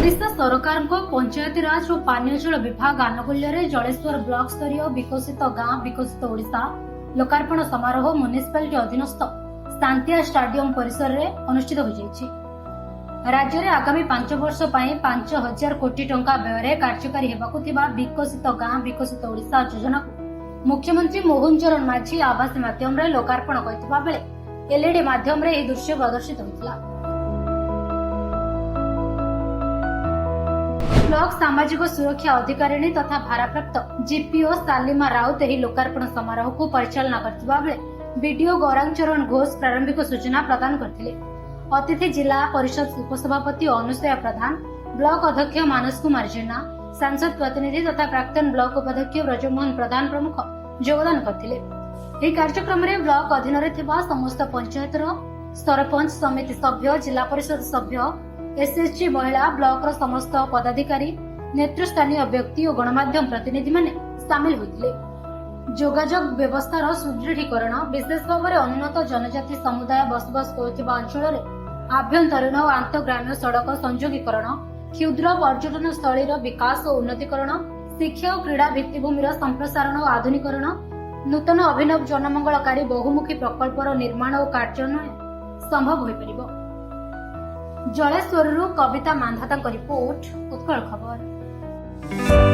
ओडिशा सरकार पंचायतीराज और पानीय जल विभाग आनुकूल्य जलेश्वर ब्लॉक स्तरीय विकसित गाँ विकसित ओडिशा लोकार्पण समारोह म्युनिसिपालिटी अधीनस्थ शांतिया स्टाडियम परिसर में अनुष्ठित हो राज्य में आगामी 5 वर्ष 5,000 कोटी टंका व्यय कार्यकारी हेबाकु थिबा विकसित गाँ विकसित ओडिशा योजना को मुख्यमंत्री मोहन चरण माझी आवास माध्यम लोकार्पण करथिबा बेले एलईडी माध्यम दृश्य प्रदर्शित होता। ब्लॉक सामाजिक सुरक्षा अधिकारिणी तथा भारप्राप्त जीपीओ सालिमा राउत एही लोकार्पण समारोह को परिचालना करथिबा बेले बीडीओ गौरांगचरण घोष प्रारंभिक सूचना प्रदान करथिले। अतिथि जिला परिषद उपसभापति अनुसया प्रधान, ब्लॉक अध्यक्ष मानस कुमार जेना, सांसद प्रतिनिधि तथा प्राक्तन ब्लॉक उपाध्यक्ष ब्रजमोहन प्रधान प्रमुख योगदान करथिले। एही कार्यक्रम में ब्लॉक अधीन रे थिबा समस्त पंचायतर सरपंच समिति सभ्य, जिला परिषद सभ्य, एसएसजी महिला, ब्लॉक समस्त पदाधिकारी, नेतृस्थानीय व्यक्ति और गणमाध्यम प्रतिनिधि माने सामिल होइतिले। जोगाजोग व्यवस्थार सुदृढ़ीकरण, विशेष भाव में उन्नत जनजाति समुदाय बसबास करुथिबा अंचल आभ्यंतरीण और आंतग्राम्य सड़क संयोगीकरण, क्षुद्र पर्यटन स्थलीर विकास और उन्नतीकरण, शिक्षा और क्रीड़ा भित्तिभूमिर संप्रसारण और आधुनिकरण, नूतन अभिनव जनमंगलकारी बहुमुखी प्रकल्पर निर्माण और कार्यान्वयन संभव हो पारिबो। जलेश्वर कविता मानधाता रिपोर्ट, उत्कल खबर।